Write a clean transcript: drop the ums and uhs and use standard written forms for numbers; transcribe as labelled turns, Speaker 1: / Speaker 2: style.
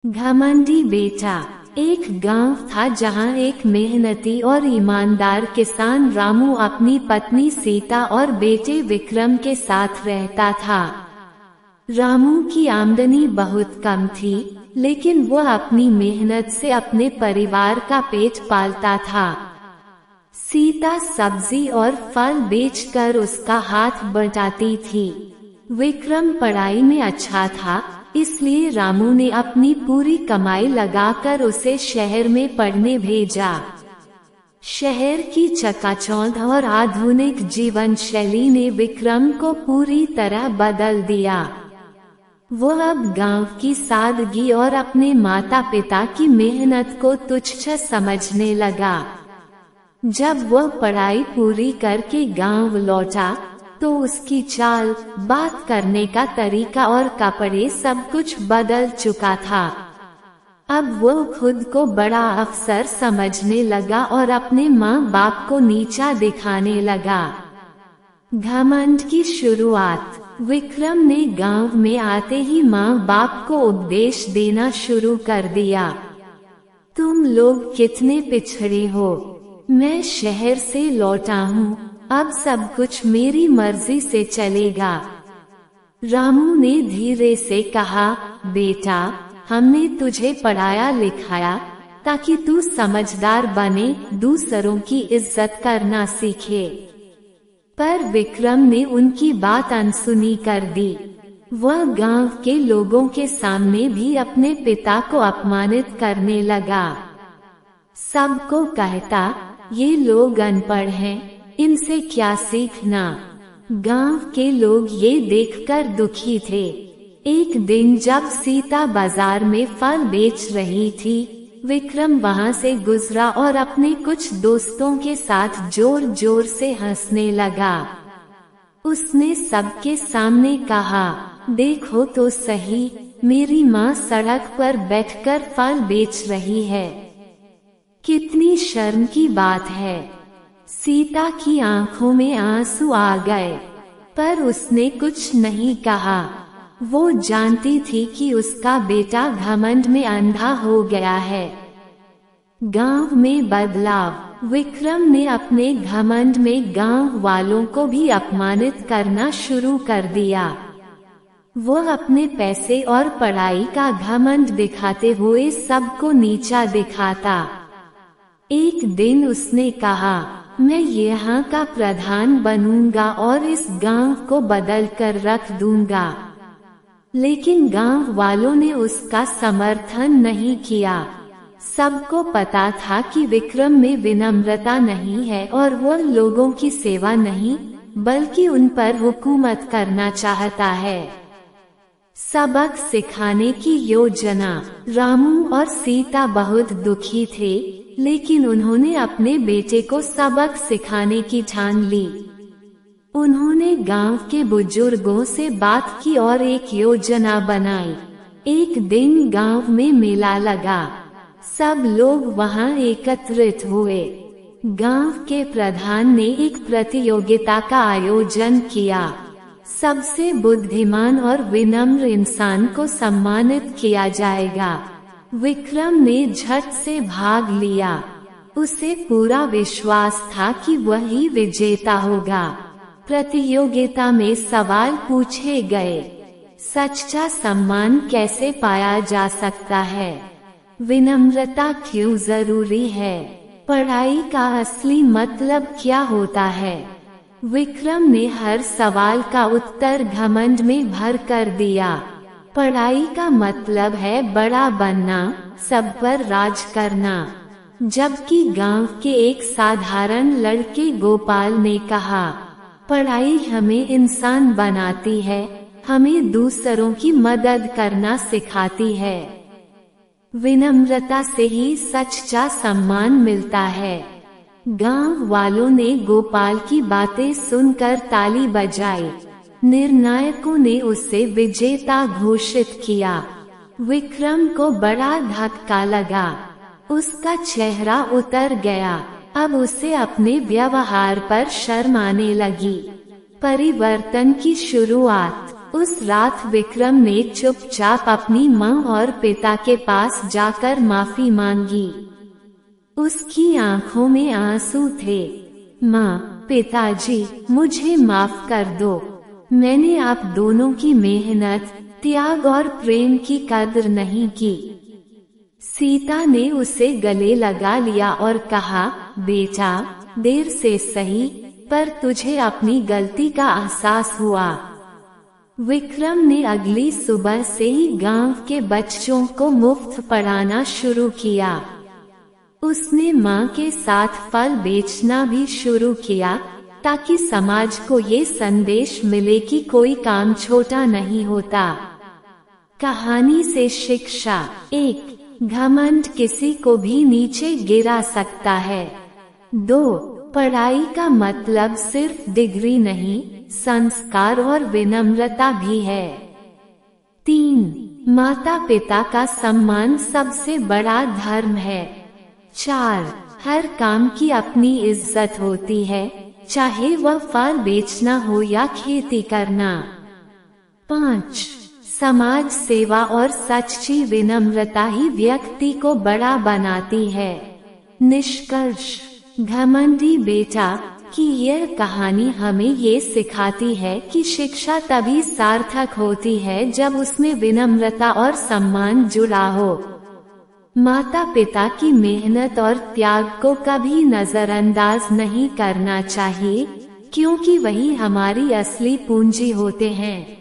Speaker 1: घमंडी बेटा। एक गांव था जहां एक मेहनती और ईमानदार किसान रामू अपनी पत्नी सीता और बेटे विक्रम के साथ रहता था। रामू की आमदनी बहुत कम थी, लेकिन वह अपनी मेहनत से अपने परिवार का पेट पालता था। सीता सब्जी और फल बेचकर उसका हाथ बटाती थी। विक्रम पढ़ाई में अच्छा था, इसलिए रामू ने अपनी पूरी कमाई लगाकर उसे शहर में पढ़ने भेजा। शहर की चकाचौंध और आधुनिक जीवन शैली ने विक्रम को पूरी तरह बदल दिया। वह अब गांव की सादगी और अपने माता पिता की मेहनत को तुच्छ समझने लगा। जब वह पढ़ाई पूरी करके गांव लौटा, तो उसकी चाल, बात करने का तरीका और कपड़े सब कुछ बदल चुका था। अब वो खुद को बड़ा अफसर समझने लगा और अपने माँ बाप को नीचा दिखाने लगा। घमंड की शुरुआत। विक्रम ने गांव में आते ही माँ बाप को उपदेश देना शुरू कर दिया। तुम लोग कितने पिछड़े हो। मैं शहर से लौटा हूँ, अब सब कुछ मेरी मर्जी से चलेगा। रामू ने धीरे से कहा, बेटा, हमने तुझे पढ़ाया लिखाया ताकि तू समझदार बने, दूसरों की इज्जत करना सीखे। पर विक्रम ने उनकी बात अनसुनी कर दी। वह गांव के लोगों के सामने भी अपने पिता को अपमानित करने लगा। सबको कहता, ये लोग अनपढ़ हैं, इनसे क्या सीखना। गांव के लोग ये देखकर दुखी थे। एक दिन जब सीता बाजार में फल बेच रही थी, विक्रम वहां से गुजरा और अपने कुछ दोस्तों के साथ जोर जोर से हंसने लगा। उसने सबके सामने कहा, देखो तो सही, मेरी माँ सड़क पर बैठकर फल बेच रही है। कितनी शर्म की बात है। सीता की आंखों में आंसू आ गए, पर उसने कुछ नहीं कहा। वो जानती थी कि उसका बेटा घमंड में अंधा हो गया है। गांव में बदलाव। विक्रम ने अपने घमंड में गांव वालों को भी अपमानित करना शुरू कर दिया। वो अपने पैसे और पढ़ाई का घमंड दिखाते हुए सबको नीचा दिखाता। एक दिन उसने कहा, मैं यहाँ का प्रधान बनूंगा और इस गांव को बदल कर रख दूंगा। लेकिन गांव वालों ने उसका समर्थन नहीं किया। सबको पता था कि विक्रम में विनम्रता नहीं है और वह लोगों की सेवा नहीं, बल्कि उन पर हुकूमत करना चाहता है। सबक सिखाने की योजना। रामू और सीता बहुत दुखी थे, लेकिन उन्होंने अपने बेटे को सबक सिखाने की ठान ली। उन्होंने गांव के बुजुर्गों से बात की और एक योजना बनाई। एक दिन गांव में मेला लगा। सब लोग वहां एकत्रित हुए। गांव के प्रधान ने एक प्रतियोगिता का आयोजन किया। सबसे बुद्धिमान और विनम्र इंसान को सम्मानित किया जाएगा। विक्रम ने झट से भाग लिया। उसे पूरा विश्वास था कि वही विजेता होगा। प्रतियोगिता में सवाल पूछे गए। सच्चा सम्मान कैसे पाया जा सकता है? विनम्रता क्यों जरूरी है? पढ़ाई का असली मतलब क्या होता है? विक्रम ने हर सवाल का उत्तर घमंड में भर कर दिया। पढ़ाई का मतलब है बड़ा बनना, सब पर राज करना। जबकि गांव के एक साधारण लड़के गोपाल ने कहा, पढ़ाई हमें इंसान बनाती है, हमें दूसरों की मदद करना सिखाती है। विनम्रता से ही सच्चा सम्मान मिलता है। गांव वालों ने गोपाल की बातें सुनकर ताली बजाई। निर्णायकों ने उसे विजेता घोषित किया। विक्रम को बड़ा धक्का लगा। उसका चेहरा उतर गया। अब उसे अपने व्यवहार पर शर्म आने लगी। परिवर्तन की शुरुआत। उस रात विक्रम ने चुपचाप अपनी माँ और पिता के पास जाकर माफी मांगी। उसकी आंखों में आंसू थे। माँ, पिताजी, मुझे माफ कर दो। मैंने आप दोनों की मेहनत, त्याग और प्रेम की कदर नहीं की। सीता ने उसे गले लगा लिया और कहा, बेटा, देर से सही, पर तुझे अपनी गलती का एहसास हुआ। विक्रम ने अगली सुबह से ही गांव के बच्चों को मुफ्त पढ़ाना शुरू किया। उसने माँ के साथ फल बेचना भी शुरू किया, ताकि समाज को ये संदेश मिले कि कोई काम छोटा नहीं होता। कहानी से शिक्षा: 1. घमंड किसी को भी नीचे गिरा सकता है। 2. पढ़ाई का मतलब सिर्फ डिग्री नहीं, संस्कार और विनम्रता भी है। 3. माता पिता का सम्मान सबसे बड़ा धर्म है। 4. हर काम की अपनी इज्जत होती है, चाहे वह फल बेचना हो या खेती करना। 5. समाज सेवा और सच्ची विनम्रता ही व्यक्ति को बड़ा बनाती है। निष्कर्ष: घमंडी बेटा की यह कहानी हमें ये सिखाती है कि शिक्षा तभी सार्थक होती है जब उसमें विनम्रता और सम्मान जुड़ा हो। माता पिता की मेहनत और त्याग को कभी नजरअंदाज नहीं करना चाहिए, क्योंकि वही हमारी असली पूंजी होते हैं।